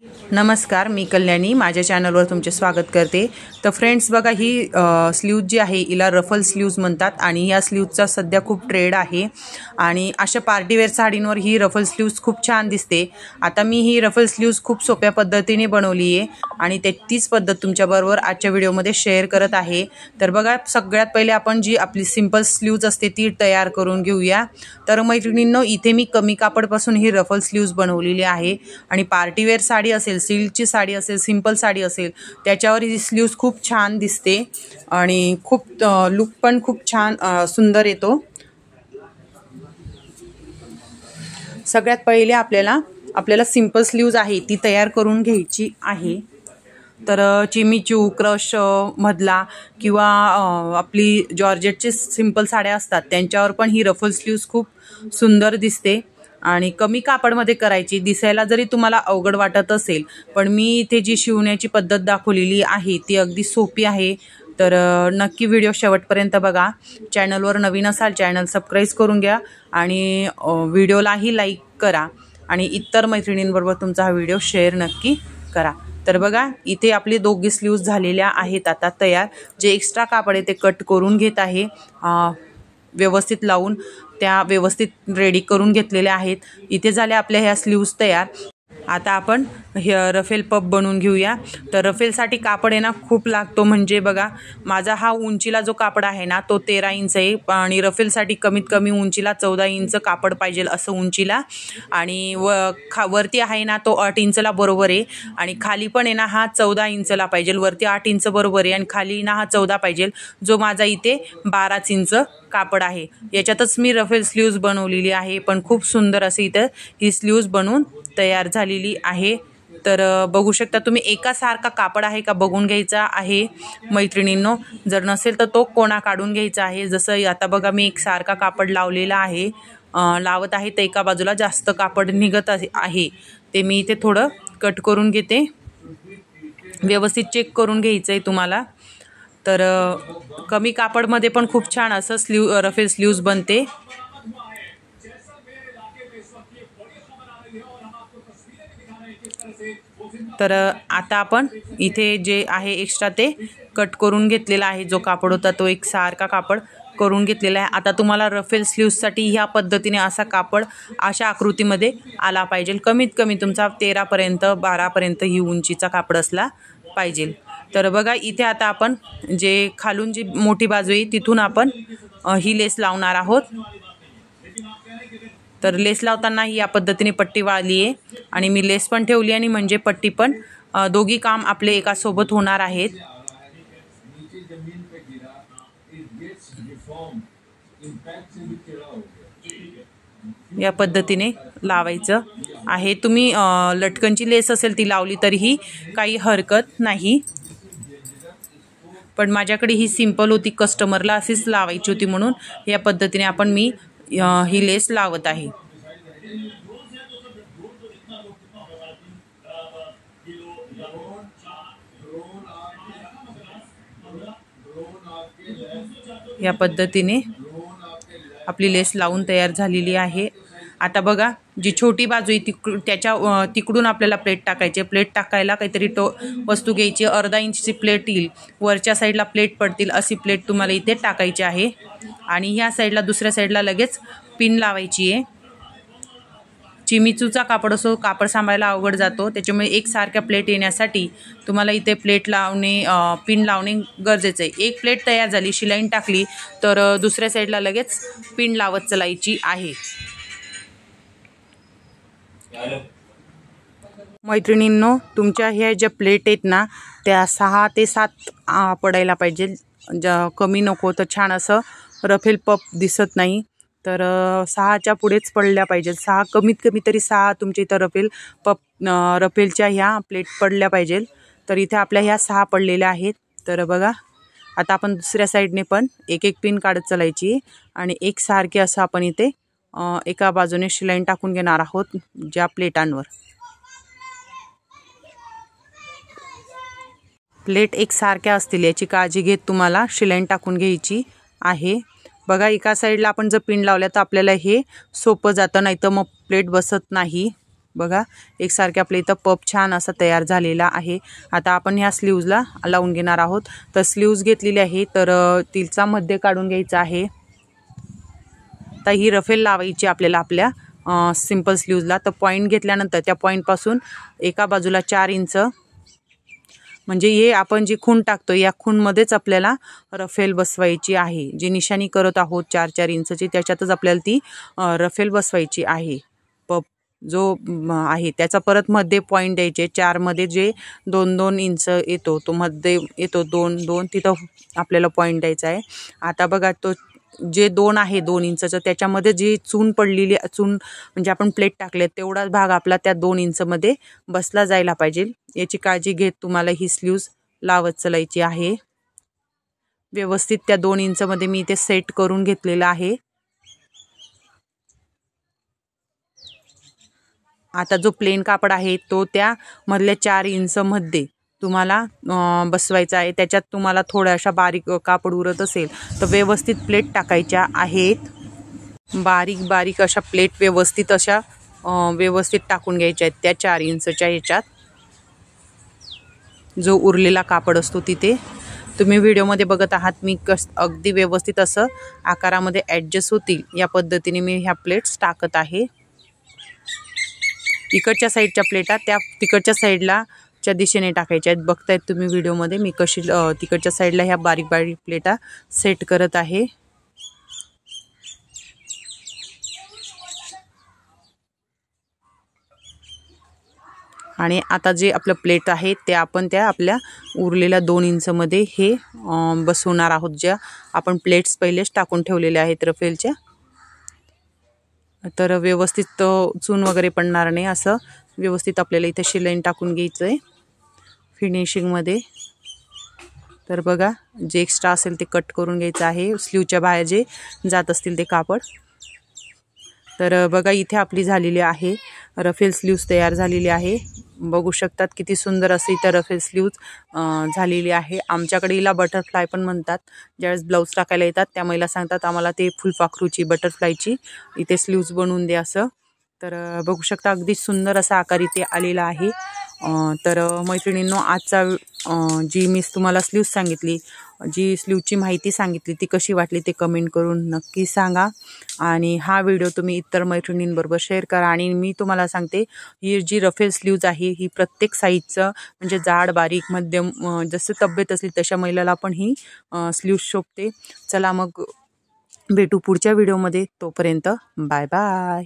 नमस्कार, मी कल्याणी माझ्या चॅनलवर तुमचे स्वागत करते। तर फ्रेंड्स बघा, ही स्लीव्ज जी आहे हिला रफल स्लीव्ज म्हणतात आणि या स्लीव्जचा सध्या खूप ट्रेंड आहे आणि अशा पार्टीवेअर साडींवर ही रफल स्लीव्ज खूप छान दिसते। आता मी ही रफल स्लीव्ज खूप सोप्या पद्धतीने बनवली आहे आणि तीच पद्धत तुमच्याबरोबर आजच्या व्हिडिओमध्ये शेअर करत आहे। तर बघा, सगळ्यात पहिले आपण जी आपली सिंपल स्लीव्ज असते ती तयार करून घेऊया। तर मैत्रिणींनो, इथे मी कमी कापडपासून ही रफल स्लीव्ज बनवलेली आहे आणि पार्टीवेअर साडी असेल, सिल्कची साडी असेल, सिंपल साडी असेल, त्याच्यावर ही स्लीव्ज खूप छान दिसते आणि खूप लुक पण खूप छान सुंदर येतो। सगळ्यात पहिले आपल्याला सिंपल स्लीव्ज आहे ती तयार करून घ्यायची आहे। तर चिमीचू क्रश मधला किंवा आपली जॉर्जेटची सिंपल साड्या असतात त्यांच्यावर पण ही रफल स्लीव्ज खूप सुंदर दिसते आणि कमी कापडमध्ये करायची। दिसायला जरी तुम्हाला अवघड वाटत असेल, पण मी इथे जी शिवण्याची पद्धत दाखवलेली आहे ती अगदी सोपी आहे। तर नक्की व्हिडिओ शेवटपर्यंत बघा। चॅनलवर नवीन असाल चॅनल सबस्क्राईब करून घ्या आणि व्हिडिओलाही लाईक करा आणि इतर मैत्रिणींबरोबर तुमचा हा व्हिडिओ शेअर नक्की करा। तर बघा, इथे आपली दोघी स्लीव्ज झालेल्या आहेत आता तयार। जे एक्स्ट्रा कापड आहे ते कट करून घेत आहे, व्यवस्थित लावून त्या व्यवस्थित रेडी करून घेतलेल्या आहेत। इथे झाल्या आपल्या ह्या स्लीव्ज तयार। आता आपण हे रफेल पफ बनवून घेऊया। तर रफेलसाठी कापड आहे ना खूप लागतो, म्हणजे बघा माझा हा उंचीला जो कापड आहे ना तो 13 इंच आहे आणि रफेलसाठी कमीत कमी उंचीला 14 इंच कापड पाहिजे असं उंचीला, आणि वरती आहे ना तो 8 इंचला बरोबर आहे आणि खाली पण आहे ना हा 14 इंचला पाहिजे। वरती 8 इंच बरोबर आहे आणि खाली ना हा 14 पाहिजे, जो माझा इथे 12 इंच कापड आहे। याच्यातच मी रफेल स्लीव्ज बनवलेली आहे, पण खूप सुंदर असे इथं ही स्लीव्ज बनवून तयार झालेली आहे। तर बघू शकता तुम्ही, एका सारखा कापड आहे का बघून घ्यायचा आहे मैत्रिणींनो। जर नसेल तर तो कोणा काढून घ्यायचा आहे। जसं आता बघा, मी एक सारखा कापड लावलेला आहे, लावत आहे तर एका बाजूला जास्त कापड निघत आहे ते मी इथे थोडं कट करून घेते। व्यवस्थित चेक करून घ्यायचं आहे तुम्हाला। तर कमी कापडमध्ये पण खूप छान असं रफेल स्लीव्ज बनते। तर आता आपण इथे जे आहे एक्स्ट्रा ते कट करून घेतलेला आहे। जो कापड होता तो एक सारखा कापड करून घेतलेला आहे। आता तुम्हाला रफेल स्लीव्जसाठी ह्या पद्धतीने असा कापड अशा आकृतीमध्ये आला पाहिजे। कमीत कमी तुमचा 13 पर्यंत 12 पर्यंत ही उंचीचा कापड असला पाहिजे। तर बघा, इथे आता आपण जे खालून जी मोठी बाजू आहे तिथून आपण ही लेस लावणार आहोत। तर लेस लावताना ही या पद्धतीने पट्टी वाळली आहे आणि मी लेस पण ठेवली आणि म्हणजे पट्टी पण, दोघी काम आपले एका सोबत होणार आहेत। या पद्धतीने लावायचं आहे। तुम्ही लटकनची लेस असेल ती लावली तरीही काही हरकत नाही, पण माझ्याकडे ही सिंपल होती, कस्टमरला अशीच लावायची होती म्हणून या पद्धतीने मी ही लेस लावत आहे। या पद्धतीने आपली लेस लावून तयार झालेली आहे। आता बघा, जी छोटी बाजू आहे तिकडून आपल्याला प्लेट टाकायची। प्लेट टाकायला काहीतरी वस्तू घ्यायची, अर्धा इंचची प्लेट येईल, वरच्या साईडला प्लेट पडतील अशी प्लेट तुम्हाला इथे टाकायची आहे आणि ह्या साईडला दुसऱ्या साईडला लगेच पिन लावायची आहे। चिमीचूचा कापड असो, कापड सांभाळायला अवघड जातो, त्याच्यामुळे एकसारख्या प्लेट येण्यासाठी तुम्हाला इथे प्लेट लावणे, पिन लावणे गरजेचं आहे। एक प्लेट तयार झाली, शिलाईन टाकली तर दुसऱ्या साईडला लगेच पिन लावत चालायची आहे। मैत्रिणींनो, तुमच्या ह्या ज्या प्लेट आहेत ना त्या 6 ते 7 पडायला पाहिजे, कमी नको, तर छान असं रफेल पफ दिसत नाही। तर 6च्या पुढेच पडल्या पाहिजेत। 6 कमीत कमी तरी 6 तुमच्या इथं रफेलच्या ह्या प्लेट पडल्या पाहिजे। तर इथे आपल्या ह्या 6 पडलेल्या आहेत। तर बघा, आता आपण दुसऱ्या साईडने पण एक एक पिन काढत चालायची आणि एक सारखे असं आपण इथे एका बाजूने शिलाईन टाकून घेणार आहोत ज्या प्लेटांवर। प्लेट एकसारख्या असतील याची काळजी घेत तुम्हाला शिलाईन टाकून घ्यायची आहे। बघा, एका साईडला आपण जर पिन लावल्या तर आपल्याला हे सोपं जातं, नाही तर मग प्लेट बसत नाही। बघा एकसारखे आपल्या इथं पप छान असा तयार झालेला आहे। आता आपण ह्या स्लीव्जला लावून घेणार आहोत। तर स्लीव्ज घेतलेली आहे, तर तिचा मध्य काढून घ्यायचा आहे। तर ही रफेल लावायची आपल्याला आपल्या सिंपल स्लीव्जला। तर पॉईंट घेतल्यानंतर त्या पॉईंटपासून एका बाजूला 4 इंच, म्हणजे हे आपण जी खूण टाकतो या खूणमध्येच आपल्याला रफेल बसवायची आहे। जी निशाणी करत आहोत 4-4 इंचची, त्याच्यातच आपल्याला ती रफेल बसवायची आहे। पप जो आहे त्याचा परत मध्ये पॉईंट द्यायचे। 4 मध्ये जे 2-2 इंच येतो, तो मध्ये येतो 2-2, तिथं आपल्याला पॉईंट द्यायचा आहे। आता बघा तो जे 2 आहे 2 इंचचं, त्याच्यामध्ये जी चून पडलेली चून म्हणजे आपण प्लेट टाकले तेवढाच भाग आपला त्या 2 इंचमध्ये बसला जायला पाहिजे। याची काळजी घेत तुम्हाला ही स्लीव्ज लावत चलायची आहे। व्यवस्थित त्या 2 इंचमध्ये मी इथे सेट करून घेतलेला आहे। आता जो प्लेन कापड आहे तो त्या मधल्या 4 इंचमध्ये तुम्हाला बसवायचा आहे। त्याच्यात तुम्हाला थोड्याशा बारीक कापड उरत असेल तर व्यवस्थित प्लेट टाकायच्या आहेत। बारीक बारीक अशा प्लेट व्यवस्थित टाकून घ्यायच्या आहेत त्या 4 इंचच्या ह्याच्यात, जो उरलेला कापड असतो तिथे। तुम्ही व्हिडिओमध्ये बघत आहात मी अगदी व्यवस्थित असं आकारामध्ये ॲडजस्ट होतील या पद्धतीने मी ह्या प्लेट्स टाकत आहे। इकडच्या साईडच्या प्लेटा त्या तिकडच्या साईडला च्या दिशेने टाकायच्या आहेत। बघतायत तुम्ही व्हिडिओमध्ये मी कशी तिकडच्या साईडला ह्या बारीक बारीक प्लेटा सेट करत आहे। आणि आता जे आपलं प्लेट आहे ते आपण त्या आपल्या उरलेल्या 2 इंचमध्ये हे बसवणार आहोत, ज्या आपण प्लेट्स पहिलेच टाकून ठेवलेल्या आहेत रफेलच्या। तर व्यवस्थित चून वगैरे पडणार नाही असं व्यवस्थित आपल्याला इथे शिलाईन टाकून घ्यायचं आहे फिनिशिंगमध्ये। तर बघा जे एक्स्ट्रा असेल ते कट करून घ्यायचं आहे, स्लीवच्या बाहेर जे जात असतील ते कापड। तर बघा इथे आपली झालेली आहे रफेल स्लीव्ज तयार झालेली आहे। बघू शकतात किती सुंदर अशी इथे रफेल स्लीव्ज झालेली आहे। आमच्याकडे हिला बटरफ्लाय पण म्हणतात। ज्यावेळेस ब्लाऊज टाकायला येतात त्या महिला सांगतात आम्हाला ते फुलपाखरूची बटरफ्लायची इथे स्लीव्ज बनवून द्या असं। तर बघू शकता अगदी सुंदर असा आकार इथे आलेला आहे। तर मैत्रिणींनो आजचा जी मी तुम्हाला स्लीव्ज सांगितली, जी स्लीवची माहिती सांगितली ती कशी वाटली ते कमेंट करून नक्की सांगा। आणि हा व्हिडिओ तुम्ही इतर मैत्रिणींबरोबर शेअर करा। आणि मी तुम्हाला सांगते ही जी रफेल स्लीव्ज आहे ही प्रत्येक साईजचं म्हणजे जाड बारीक मध्यम जसं तब्येत असली तशा महिलाला पण ही स्लीव्ज शोभते। चला मग भेटू पुढच्या व्हिडिओमध्ये, तोपर्यंत बाय बाय।